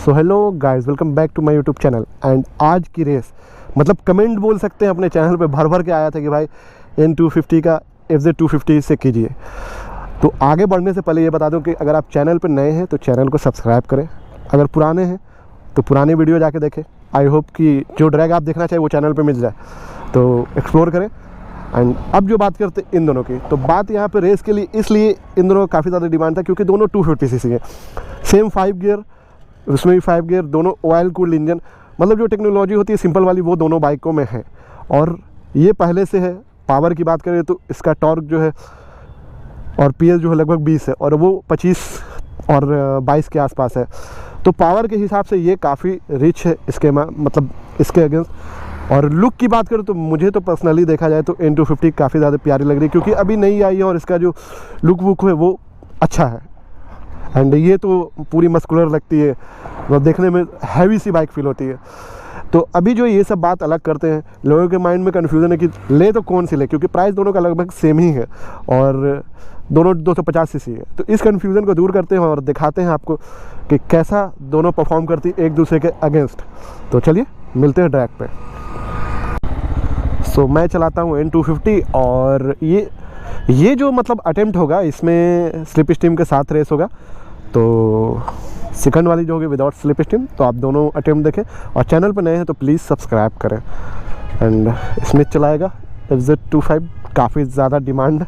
So hello guys, welcome back to my YouTube channel. And आज की race मतलब comment बोल सकते हैं अपने चैनल पे भर भर के आया था कि भाई N250 का FZ250 से कीजिए। तो आगे बढ़ने से पहले ये बता दूं कि अगर आप चैनल पे नए हैं तो चैनल को सब्सक्राइब करें, अगर पुराने हैं तो पुरानी वीडियो जाके देखें। आई होप कि जो ड्रैग आप देखना चाहिए वो चैनल पे मिल जाए, तो एक्सप्लोर करें। एंड अब जो बात करते इन दोनों की, तो बात यहाँ पे रेस के लिए इसलिए इन दोनों का काफ़ी ज़्यादा डिमांड था क्योंकि दोनों 250cc हैं, सेम 5 गियर, उसमें भी 5 गियर, दोनों ऑयल कूल्ड इंजन। मतलब जो टेक्नोलॉजी होती है सिंपल वाली वो दोनों बाइकों में है और ये पहले से है। पावर की बात करें तो इसका टॉर्क जो है और PS जो है लगभग 20 है और वो 25 और 22 के आसपास है। तो पावर के हिसाब से ये काफ़ी रिच है इसके मतलब इसके अगेंस्ट। और लुक की बात करूँ तो मुझे तो पर्सनली देखा जाए तो N250 काफ़ी ज़्यादा प्यारी लग रही है क्योंकि अभी नई आई है और इसका जो लुक वुक है वो अच्छा है। एंड ये तो पूरी मस्कुलर लगती है, मतलब देखने में हैवी सी बाइक फील होती है। तो अभी जो ये सब बात अलग करते हैं, लोगों के माइंड में कन्फ्यूज़न है कि ले तो कौन सी ले, क्योंकि प्राइस दोनों का लगभग सेम ही है और दोनों 250cc है। तो इस कन्फ्यूज़न को दूर करते हैं और दिखाते हैं आपको कि कैसा दोनों परफॉर्म करती एक दूसरे के अगेंस्ट। तो चलिए मिलते हैं ट्रैक पे। सो मैं चलाता हूँ N250 और ये जो मतलब अटेम्प्ट होगा इसमें स्लिप स्टीम के साथ रेस होगा। तो सेकंड वाली जो होगी विदाउट स्लिप स्टीम। तो आप दोनों अटेम्प्ट देखें और चैनल पर नए हैं तो प्लीज़ सब्सक्राइब करें। एंड स्मिथ चलाएगा FZ25, काफ़ी ज़्यादा डिमांड।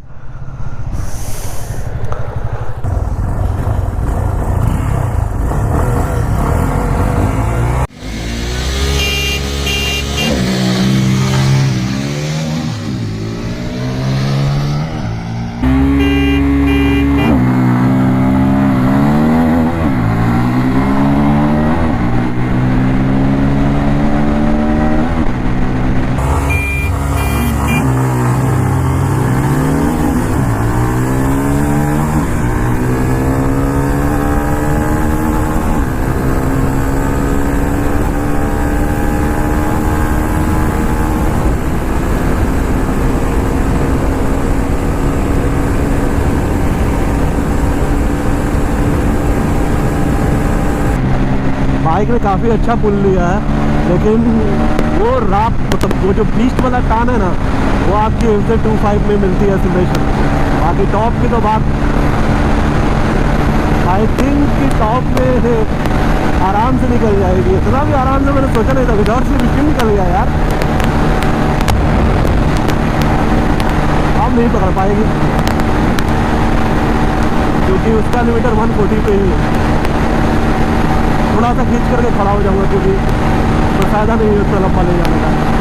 बाइक ने काफ़ी अच्छा पुल लिया है, लेकिन वो राप मतलब वो जो बीस्ट वाला टान है ना वो आपकी FZ25 में मिलती है एक्सीलरेशन। बाकी टॉप की तो बात आई थिंक कि टॉप में आराम से निकल जाएगी। इतना भी आराम से मैंने सोचा नहीं था, विदाउट से बिल्कुल निकल गया यार। अब नहीं पकड़ पाएगी क्योंकि उसका लिमिटर 140 पे ही है। थोड़ा सा खींच करके खड़ा हो जाऊंगा क्योंकि तो फ़ायदा नहीं है उसका लंबा ले जाने का।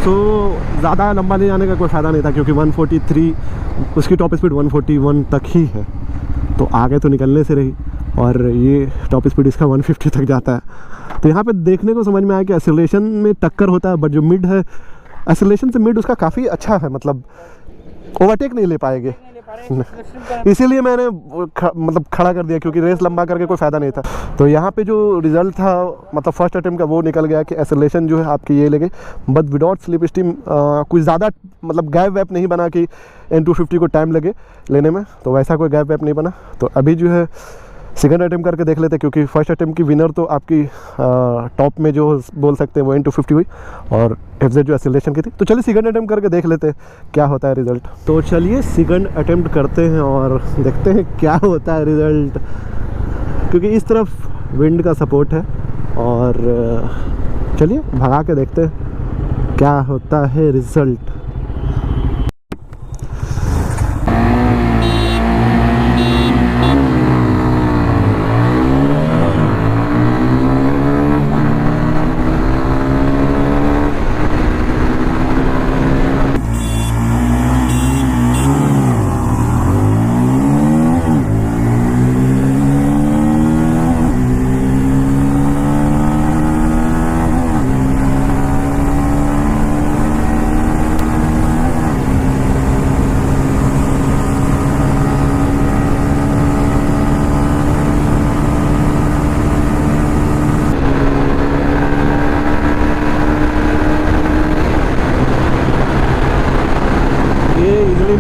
तो ज़्यादा लंबा ले जाने का कोई फ़ायदा नहीं था क्योंकि 143 उसकी टॉप स्पीड 141 तक ही है। तो आगे तो निकलने से रही और ये टॉप स्पीड इसका 150 तक जाता है। तो यहाँ पे देखने को समझ में आया कि एक्सेलरेशन में टक्कर होता है, बट जो मिड है एक्सेलरेशन से मिड उसका काफ़ी अच्छा है, मतलब ओवरटेक नहीं ले पाएंगे। इसीलिए मैंने मतलब खड़ा कर दिया क्योंकि रेस लंबा करके कोई फ़ायदा नहीं था। तो यहाँ पे जो रिज़ल्ट था मतलब फर्स्ट अटेम्प्ट का वो निकल गया कि एक्सेलरेशन जो है आपकी ये लगे, बट विदाउट स्लिप स्टीम कुछ ज़्यादा मतलब गैप वैप नहीं बना कि N250 को टाइम लगे लेने में, तो वैसा कोई गैप वैप नहीं बना। तो अभी जो है सेकंड अटेम्प्ट करके देख लेते, क्योंकि फर्स्ट अटेम्प्ट की विनर तो आपकी टॉप में जो बोल सकते हैं वो N250 हुई और FZ जो एक्सेलरेशन की थी। तो चलिए सेकंड अटेम्प्ट करके देख लेते क्या होता है रिज़ल्ट। तो चलिए सेकंड अटेम्प्ट करते हैं और देखते हैं क्या होता है रिज़ल्ट, क्योंकि इस तरफ विंड का सपोर्ट है। और चलिए भगा के देखते हैं क्या होता है रिज़ल्ट।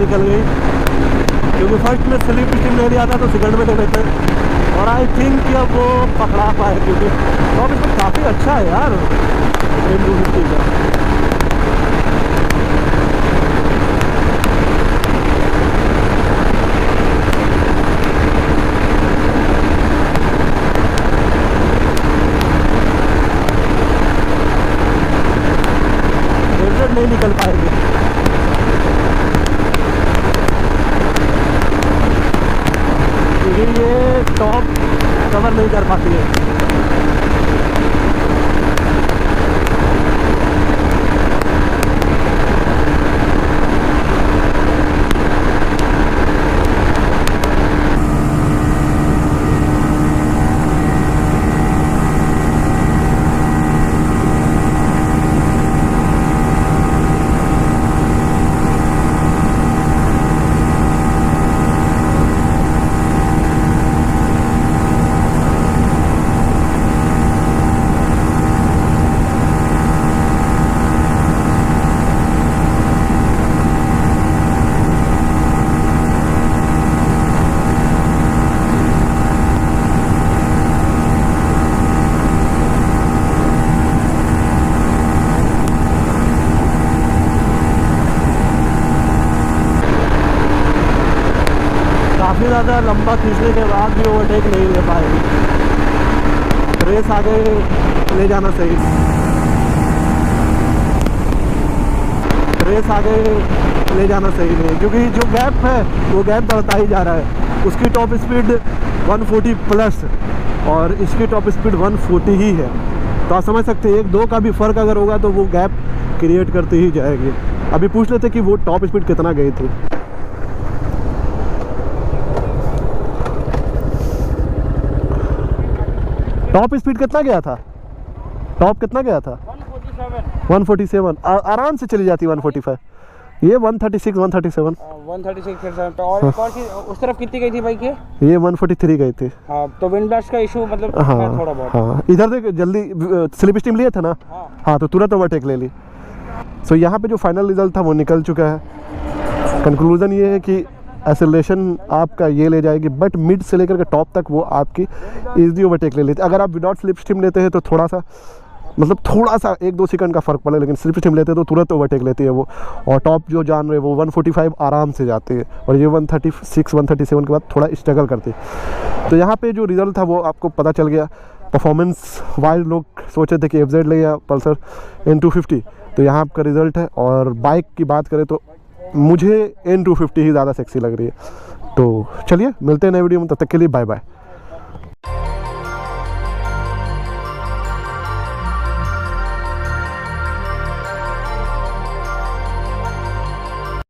निकल गई, क्योंकि फर्स्ट में स्लिप स्टिम नहीं लिया था तो सेकंड में ले लेते हैं। और आई थिंक कि अब वो पकड़ा पाए, क्योंकि टॉप स्पीड काफ़ी अच्छा है यार N250 का। नहीं निकल पाएंगे, क्योंकि ये टॉप कवर नहीं कर पाती है। काफ़ी ज़्यादा लंबा खींचने के बाद भी ओवरटेक नहीं ले पाएगी। रेस आगे ले जाना सही, रेस आगे ले जाना सही नहीं, क्योंकि जो गैप है वो गैप बढ़ता ही जा रहा है। उसकी टॉप स्पीड 140 प्लस और इसकी टॉप स्पीड 140 ही है। तो आप समझ सकते हैं 1-2 का भी फ़र्क अगर होगा तो वो गैप क्रिएट करती ही जाएगी। अभी पूछ लेते कि वो टॉप स्पीड कितना गई थी। टॉप स्पीड कितना गया था? टॉप कितना गया था? 147। आराम से चली जाती 145। ये 136 137 136। और उस तरफ कितनी गई थी बाइक ये 143 गई थी। हाँ, तो विंड ब्लास्ट का इशू मतलब हाँ, थोड़ा बहुत। हाँ, इधर देख जल्दी स्लिप स्टीम लिए थे ना। हाँ, तो तुरंत ओवरटेक ले ली। सो यहाँ पे जो फाइनल रिजल्ट था वो निकल चुका है। कंक्लूजन ये है कि एक्सेलरेशन आपका ये ले जाएगी, बट मिड से लेकर के टॉप तक वो आपकी ईजी ओवरटेक ले लेती है। अगर आप विदाउट स्लिप स्टीम लेते हैं तो थोड़ा सा मतलब थोड़ा सा 1-2 सेकंड का फ़र्क पड़े, लेकिन स्लिप स्टीम लेते हैं तो तुरंत ओवरटेक लेती है वो। और टॉप जो जान रहे वो 145 आराम से जाती है, और ये 136 137 के बाद थोड़ा स्ट्रगल करती है। तो यहाँ पे जो रिज़ल्ट था वो आपको पता चल गया। परफॉर्मेंस वाइज लोग सोचे थे कि FZ ले या पल्सर N250, तो यहाँ आपका रिज़ल्ट है। और बाइक की बात करें तो मुझे N250 ही ज़्यादा सेक्सी लग रही है। तो चलिए मिलते हैं नए वीडियो में, तब तक के लिए बाय बाय।